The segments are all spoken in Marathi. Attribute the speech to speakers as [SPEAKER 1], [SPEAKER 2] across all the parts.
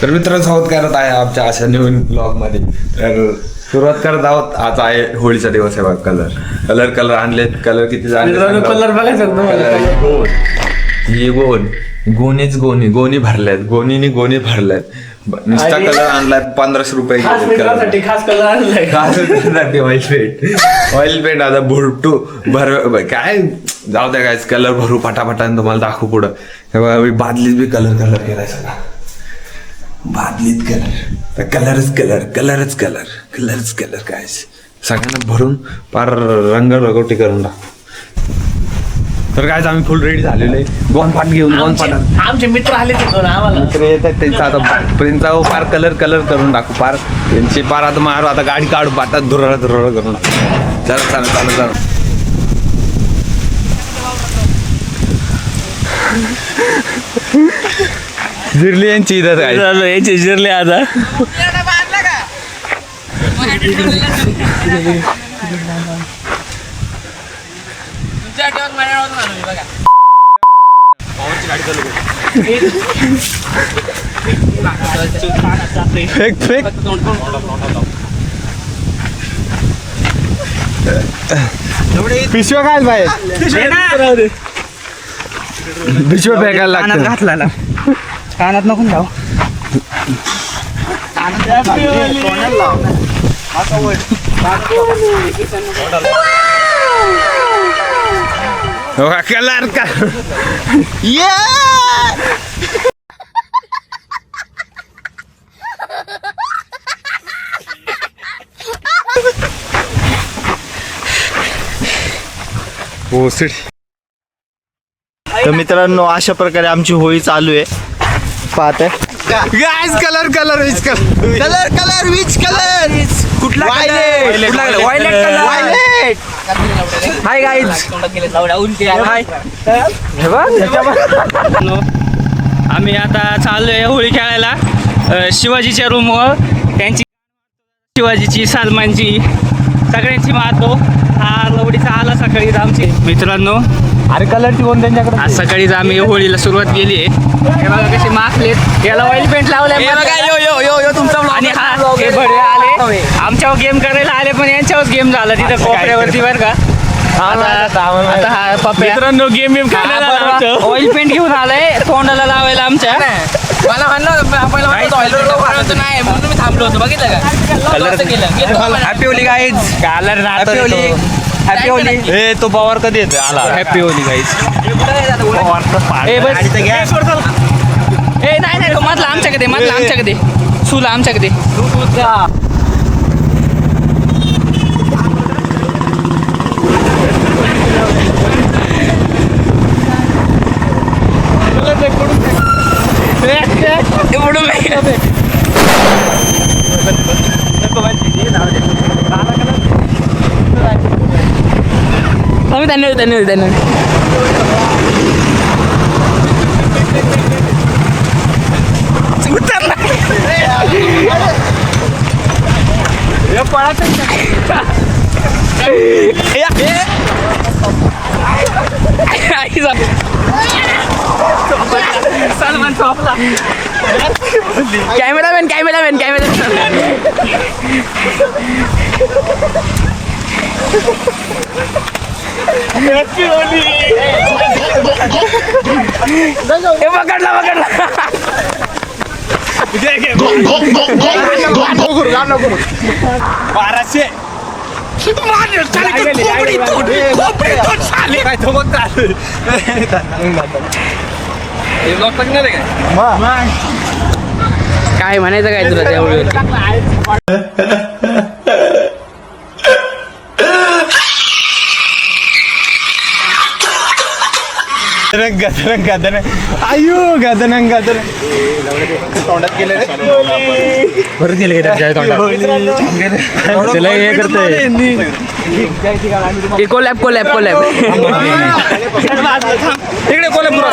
[SPEAKER 1] तर मित्रांनो स्वागत करत आहे आमच्या अशा नवीन ब्लॉग मध्ये. तर सुरुवात करत आहोत. आज आहे होळीचा दिवस आहे बघ. कलर आणलेत. कलर किती आणले
[SPEAKER 2] कलर बघायचं
[SPEAKER 1] ही गोणी भरल्यात. गोणी भरल्यात. नुसता कलर आणलाय 1500 रुपये.
[SPEAKER 2] खास कलर आणलाय.
[SPEAKER 1] ऑइल पेंट आता भुरटू भर काय जाऊ द्या काय कलर भरू फटाफटा तुम्हाला दाखवू पुढं. बादलीत बी कलर केलाय सगळा. बादलीत कलरच कलर काय सगळ्यांना भरून पार रंगरगोटी करून टाकतो. तर काय आम्ही फुल रेडी झालेलो आहे. गोनपाट घेऊन
[SPEAKER 2] आमचे मित्र आले आम्हाला
[SPEAKER 1] मित्र येतात त्यांचा आता प्रिन्सचा पार कलर करून टाकू. पार त्यांची पार आता मारू. आता गाडी काढू पाटात धुरळ करून टाकू. चला जिरली यांची इथं काय
[SPEAKER 2] याचे जिरले आता.
[SPEAKER 1] फेक पिशव्या काय बाहेर पिशव्या फेकायला लागतं.
[SPEAKER 2] घातला कानात नको जाऊ.
[SPEAKER 1] कलर का
[SPEAKER 3] तर मित्रांनो अशा प्रकारे आमची होळी चालू आहे. पाहताय
[SPEAKER 1] गाइस कलर विच कलर
[SPEAKER 3] कुठला
[SPEAKER 2] वायलेट हाय गाईज. आम्ही आता चाललोय होळी खेळायला शिवाजीच्या रूमवर. त्यांची शिवाजीची सलमानची सगळ्यांची मारतो. हा लवडीचा आला सकाळीच आमची मित्रांनो.
[SPEAKER 1] अरे कलरची कोण त्यांच्याकडे
[SPEAKER 2] आज सकाळीच आम्ही होळीला सुरुवात केली आहे. हे बघा कसे माखलेत. याला ऑइल पेंट लावले आणि हा हे बडे आले आमच्यावर गेम करायला आले पण यांच्यावर गेम झाला तिथं कोपऱ्यावरती बरं का. आता हा पप्पा
[SPEAKER 1] मित्रांनो गेम
[SPEAKER 2] ऑइल पेंट घेऊन आलाय तोंडाला लावायला आमच्या.
[SPEAKER 4] मला म्हणलं नाही म्हणून मी थांबलो होतो. बघितलं का
[SPEAKER 2] happy Holi guys. Colour happy Holi. Happy Holi.
[SPEAKER 3] ए तो पवार कधी येतो आला.
[SPEAKER 2] Happy Holi guys. ए नाही तो मधला आमच्याकडे सुला आमच्याकडे. धन्यवाद. सलमान चौपला कॅमेरामॅन पकडला
[SPEAKER 1] 1200
[SPEAKER 2] काय म्हणायचं काय तुला त्यावेळी.
[SPEAKER 1] गदन आयु गदन तोंडात गेले
[SPEAKER 2] परत गेले त्याला हे करतोय. कोलॅब
[SPEAKER 1] इकडे कोल्हापूर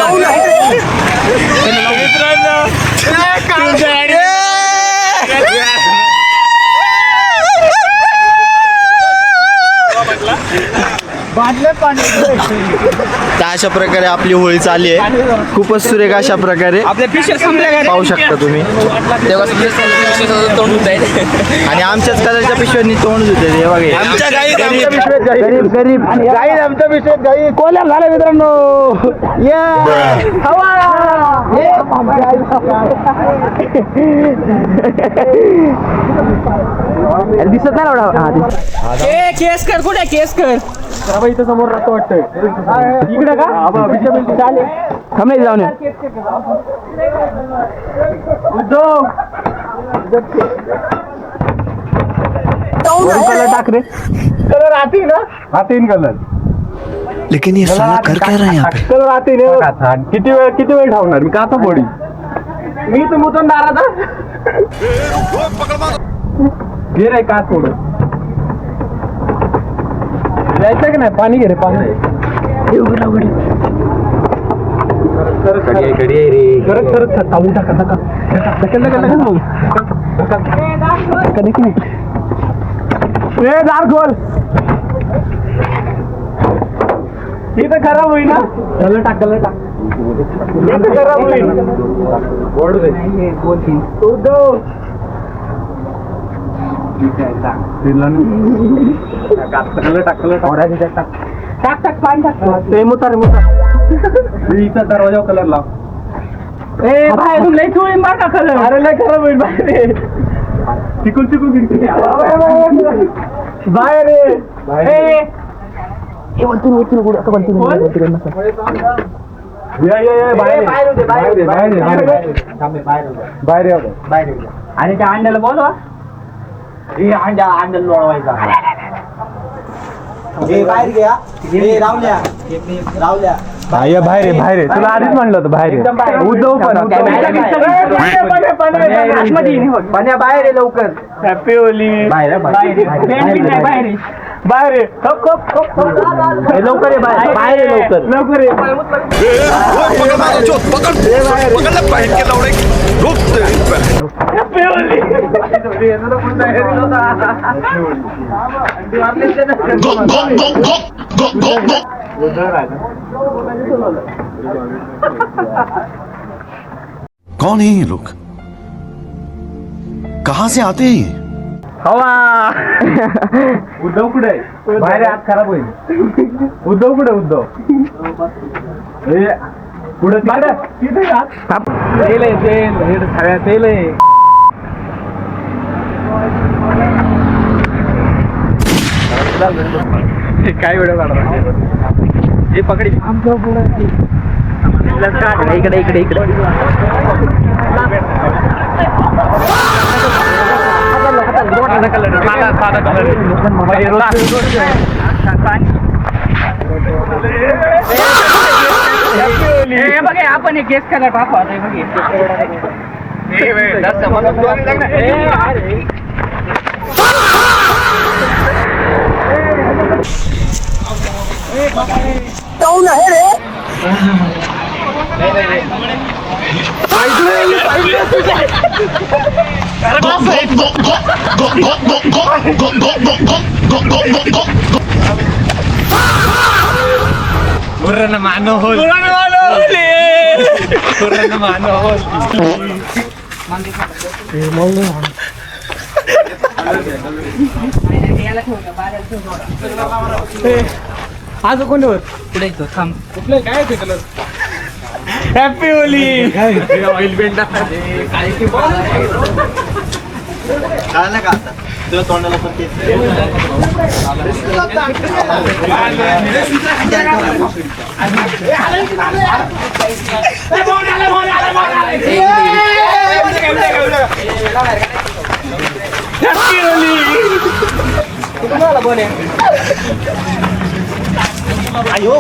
[SPEAKER 3] बादले पाणी अशा प्रकारे आपली होळी चालली आहे. खूपच सुरेख अशा प्रकारे
[SPEAKER 2] आपल्या पिशव्या संपल्या का?
[SPEAKER 3] पाहू शकता तुम्ही.
[SPEAKER 4] तेव्हा तोंड होत आहे.
[SPEAKER 3] आणि आमच्याच कलरच्या पिशव्यांनी तोंड धुते हे बघा.
[SPEAKER 4] आमच्या गाई
[SPEAKER 3] गरीब गरीब गाई आमच्या पिशव्यात गाई कोल्याप झालं मित्रांनो. दिसत नाही
[SPEAKER 2] केस कर कुठे केस कर
[SPEAKER 3] इथं समोर राहतो वाटतंय इकडे का थांबले जाऊन कलर टाक रे. कलर आती ना आती कलर.
[SPEAKER 1] लेकिन ये साला कर क्या रहा है यहाँ पे?
[SPEAKER 3] कलर आती किती वेळ ठेवणार मी का आता बोडी मी तर मुतून दारात घे रे का सोडून जायचं की नाही. पाणी घे रे पाणी. दार खोल इथं खराब होईल ना. कलर टाक कलर टाक इथं खराब होईल. उद्धव टाक पाणी टाक ते मुतार इथं दरवाजा कलर लाव. ए बाहेर लय चोळी मार का कलर. अरे लय खराब होईल बाहेर चिकून बाहेर आणि त्या अंड्याला बोलवा. अंड्याला लोळवायचा. बाहेर तुला आधीच म्हणलं होतं बाहेर. उद्धव पण बाहेर आहे लवकर. हॅपी होली बाहेर लवकर बाहेर लवकर
[SPEAKER 5] कौन है ये लोग? कहां से आते हैं ये?
[SPEAKER 3] उद्धव कुठे बाहेर हात खराब होईल. उद्धव कुठे उद्धव पुढे तिथे तेल आहे. काय व्हिडिओ काढा हे पकडी इकडे इकडे इकडे
[SPEAKER 2] बघे आपण एक केस कलर टाकू आता बघे.
[SPEAKER 3] आज कोण
[SPEAKER 2] पुढे थांब
[SPEAKER 3] कुठलं काय ते colour. Happy Holi oil paint
[SPEAKER 6] कळलं का आता तुला तोंडाला पण तेच
[SPEAKER 3] अयो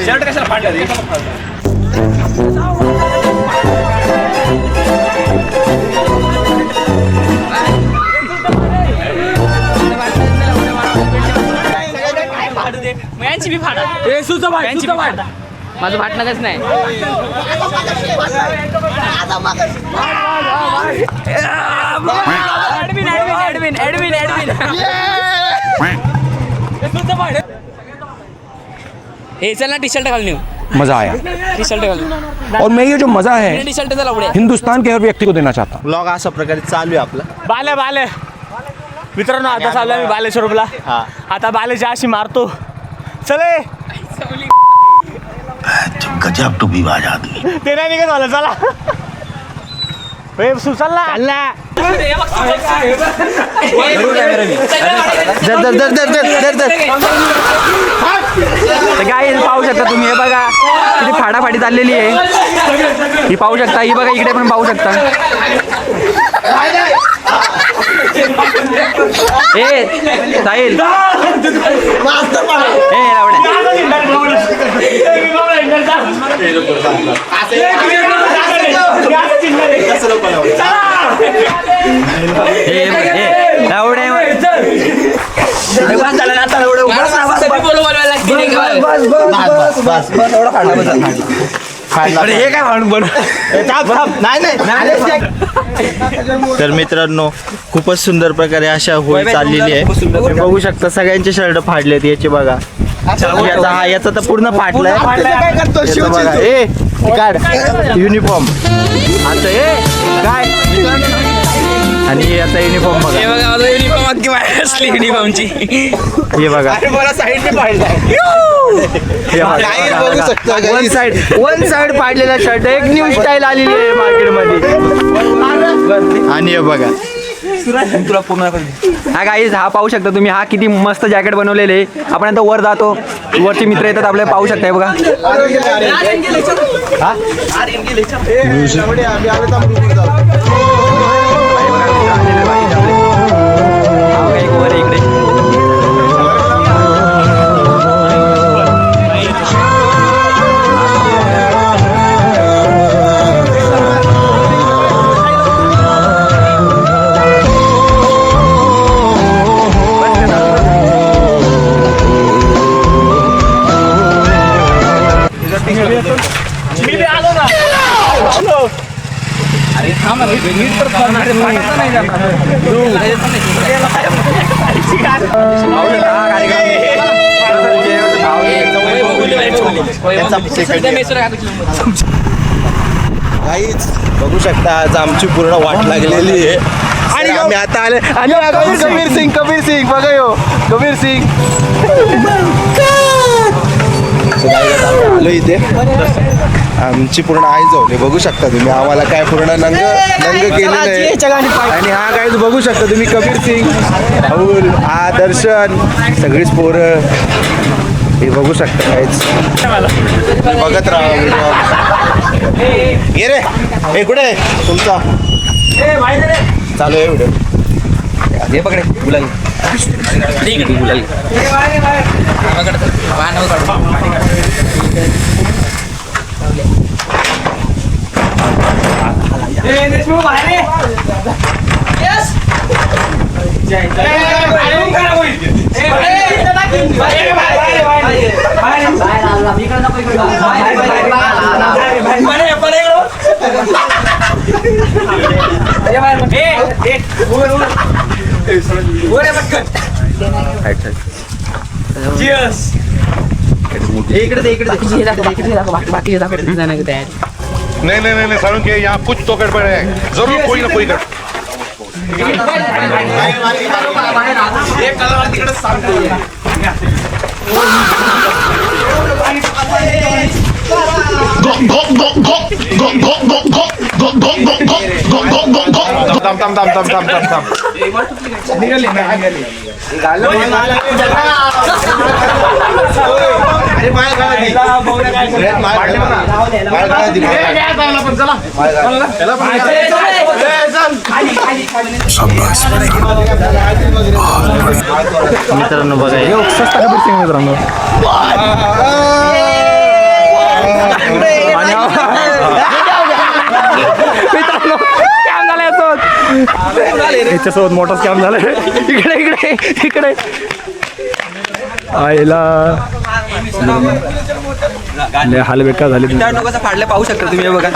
[SPEAKER 3] शर्ट कशाला फाडलं रे?
[SPEAKER 2] यांची बी फाडा यांची बी फाडा माझं फाटणारच नाही हे चल ना टी शर्ट घालून येऊ
[SPEAKER 7] मजा आया
[SPEAKER 2] टी शर्ट घालून
[SPEAKER 7] और मैं ये जो मजा है
[SPEAKER 2] टी शर्ट चला उड्या
[SPEAKER 7] हिंदुस्तान के हर व्यक्ति को देना चाहता हूँ.
[SPEAKER 6] ब्लॉग अशा प्रकारे चालू आहे आपला.
[SPEAKER 3] बाले मित्रांनो आता चाललो आम्ही बालेश्वरला. आता बालेची अशी मारतो चले
[SPEAKER 5] गजब टू विवाज आदमी.
[SPEAKER 3] ते नाही निघत मला चला सुचलला
[SPEAKER 2] काय पाहू शकता तुम्ही हे बघा किती फाडाफाडी चाललेली आहे ही पाहू शकता ही बघा इकडे पण पाहू शकता ए साहिल ए
[SPEAKER 6] हे काय म्हणून तर मित्रांनो खूपच सुंदर प्रकारे अशा होळी चाललेली आहे. तुम्ही बघू शकता सगळ्यांचे शर्ट फाडलेत. याचे बघा याचा तर पूर्ण फाटलाय. याचं बघा ए काढ युनिफॉर्म असं ए काय आणि याचा युनिफॉर्म बघा.
[SPEAKER 2] हे बघा माझा युनिफॉर्म अगदी वाईट असली युनिफॉर्मची
[SPEAKER 6] हे बघा वन साइड फाडलेला शर्ट एक न्यू स्टाईल आलेली आहे मार्केटमध्ये. आणि हे बघा
[SPEAKER 2] हा गाईज हा पाहू शकता तुम्ही हा किती मस्त जॅकेट बनवलेले आहे. आपण आता वर जातो वरचे मित्र येतात आपल्याला पाहू शकताय बघा इकडे
[SPEAKER 3] मी आलो ना अरे थांब
[SPEAKER 6] बघू शकता आज आमची पूर्ण वाट लागलेली आहे आणि आम्ही आता आले आणि कबीर सिंग बघा यो कबीर सिंग आलो इथे आमची पूर्ण आई जाऊन बघू शकता तुम्ही आम्हाला काय पूर्ण नंग केलेलं आहे. आणि हा काय बघू शकता तुम्ही कबीर सिंग राहुल हा दर्शन सगळीच पोरं हे बघू शकता काहीच बघत राहा. ये रे हे कुठे तुमचा चालू आहे व्हिडिओ हे पकडे गुलाल गुलाल
[SPEAKER 5] नहीं सारुण के यहाँ कुछ तो गड़बड़ है. जरूर कोई ना कोई गड़बड़. go go go go go go go go go go go go go go go
[SPEAKER 2] मित्रांनो बघा हे
[SPEAKER 7] सस्ता कबीर सिंग मित्रांनो. याच्यासोबत मोठा स्कॅम झालाय. इकडे इकडे इकडे आईला लय हाल बेकार झाले.
[SPEAKER 4] फाडले पाहू शकता तुम्ही बघा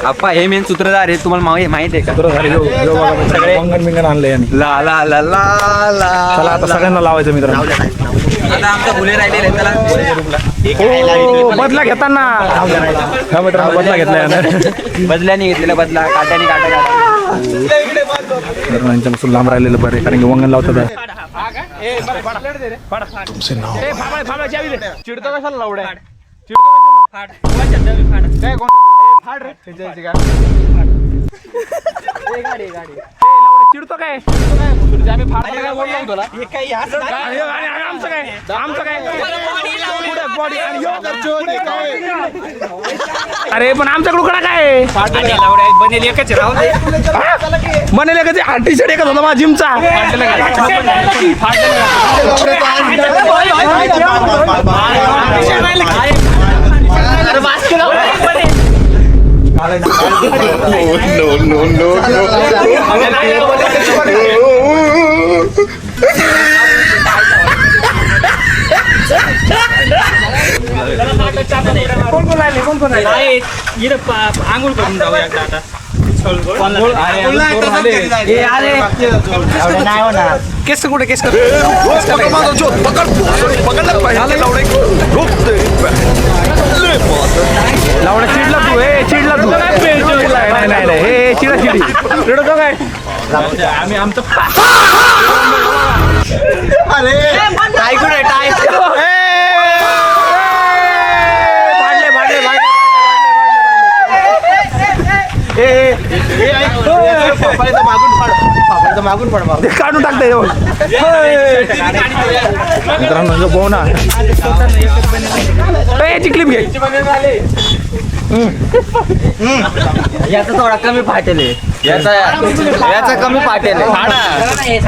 [SPEAKER 2] आप्पा हे मेन सूत्रधार आहे तुम्हाला माहित आहे का?
[SPEAKER 7] मंगन बिंगन आणलंय यांनी.
[SPEAKER 2] ला ला ला ला ला.
[SPEAKER 7] चला आता सगळ्यांना लावायचं मित्रांनो.
[SPEAKER 4] आता आमचा गुन्हे राहिलेले आहेत, त्याला
[SPEAKER 7] हो, बदला घेताना हा मित्रांनो बदला घेतलाय यानं.
[SPEAKER 2] बदल्याने घेतलेला बदला काट्याने काटा
[SPEAKER 7] मित्रांनो, यांच्यापासून लांब राहिलेलं बरं आहे, कारण की वंगण लावतात.
[SPEAKER 3] चिडतो कशाला लावड्या चिडतो काय
[SPEAKER 7] अरे पण आमच्याकडून कडा काय
[SPEAKER 2] बनेल एकच राहू दे.
[SPEAKER 7] म्हणाले का ते टी शर्ट एकच होता माझा जिमचा.
[SPEAKER 2] आंघोळ करून जाऊया आता.
[SPEAKER 7] केस कुठे केस लावडा चिडला तू. हे चिडला तू. नाही नाही नाही हे चिडा चिडी चिडतो काय.
[SPEAKER 2] आम्ही आमचं
[SPEAKER 7] टाय कुठे टाय भाडले भाडले भाडले काढून टाकते मित्रांनो. पाहू ना याची क्लिप घे.
[SPEAKER 2] याचा थोडा कमी फाटेल याचा कमी फाटेल.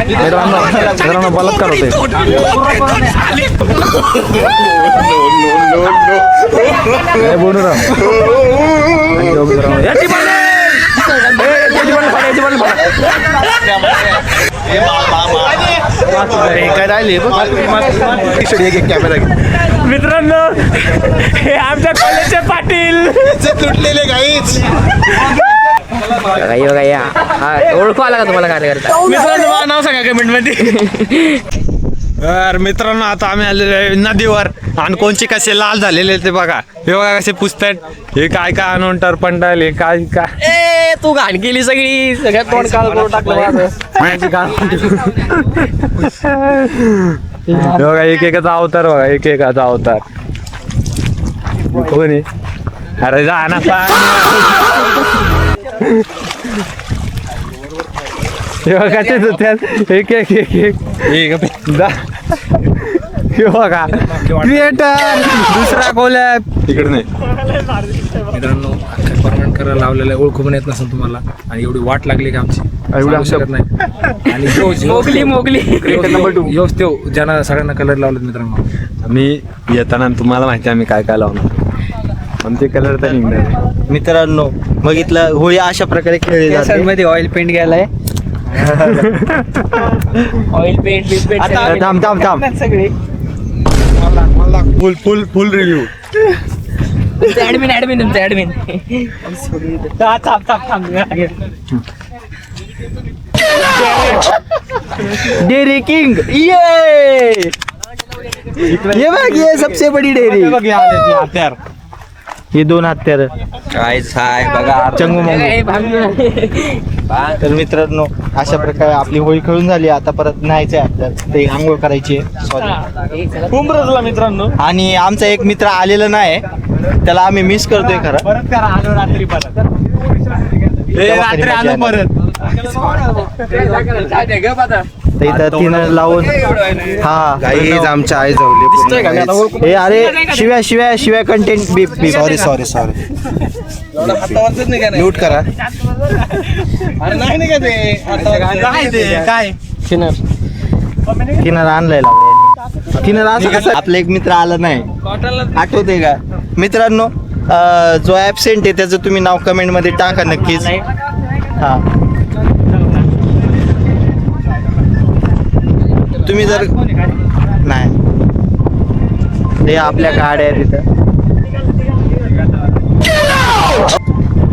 [SPEAKER 7] मित्रांनो बलात्कार होते. बोलू राम
[SPEAKER 3] मित्रांनो हे आमच्या कॉलेजचे पाटील
[SPEAKER 6] तुटलेले गाईच.
[SPEAKER 2] ओळखू आला का तुम्हाला कार्यकर्ता?
[SPEAKER 3] मित्रांनो मला नाव सांगा कमेंट मध्ये.
[SPEAKER 1] मित्रांनो आता आम्ही आलेलो आहे नदीवर आणि कोणचे कसे लाल झालेले ते बघा. हे बघा कसे पुसतात. हे काय काय आणून टरपंटाल हे काय काय.
[SPEAKER 2] तू घाण केली सगळी सगळ्यात तोंड काळ करून टाकलं.
[SPEAKER 1] हे बघा एक एकाचा अवतार बघा एक एकाचा अवतार. कोणी अरे जा ना हे बघा एक एक एक एक जा. हे बघा क्रिएटर दुसरा कोलॅब इकडे नाही.
[SPEAKER 7] मित्रांनो परमनंट करायला लावलेलं आहे. ओळखू पण येत नसेल तुम्हाला आणि एवढी वाट लागली की आमची सांगू शकत नाही. आणि
[SPEAKER 2] मोगली मोगली
[SPEAKER 7] योच तो ज्यांना सगळ्यांना कलर लावलेत मित्रांनो.
[SPEAKER 1] मी येताना तुम्हाला माहिती आहे आम्ही काय काय लावणार. आमचे कलर तर निघणार.
[SPEAKER 4] मित्रांनो बघितलं होळी अशा प्रकारे खेळली जाते.
[SPEAKER 2] मध्ये ऑइल पेंट घ्यायलाय. ऑइल पेंट
[SPEAKER 4] आता थांब थांब थांब
[SPEAKER 2] सगळे
[SPEAKER 1] फुल फुल फुल रिव्ह्यू.
[SPEAKER 2] ऍडमिन तुमचं ऍडमिन.
[SPEAKER 4] डेरी किंग ये बघ ये सबसे बड़ी डेरी.
[SPEAKER 3] हे 2 हत्यार
[SPEAKER 6] काय साय बघा
[SPEAKER 3] चंगू मंगू. तर मित्रांनो अशा प्रकारे आपली होळी खेळून झाली. आता परत न्यायचंय आपल्याला ते आंघोळ करायची सॉरी मित्रांनो. आणि आमचा एक मित्र आलेला नाही त्याला आम्ही मिस करतोय खरं. परत करा आलो रात्री परत आलो परत. इथं तिनं लावून हा
[SPEAKER 6] गाईज आमच्या आई जावले.
[SPEAKER 3] हे अरे शिव्या कंटेंट
[SPEAKER 6] सॉरी म्यूट करा.
[SPEAKER 3] किनार आणलाय आपला एक मित्र आला नाही आठवते का मित्रांनो. जो ऍबसेंट आहे त्याचं तुम्ही नाव कमेंट मध्ये टाका नक्कीच. हा तुम्ही जर नाही ते आपल्या गाड्या आहेत तिथं.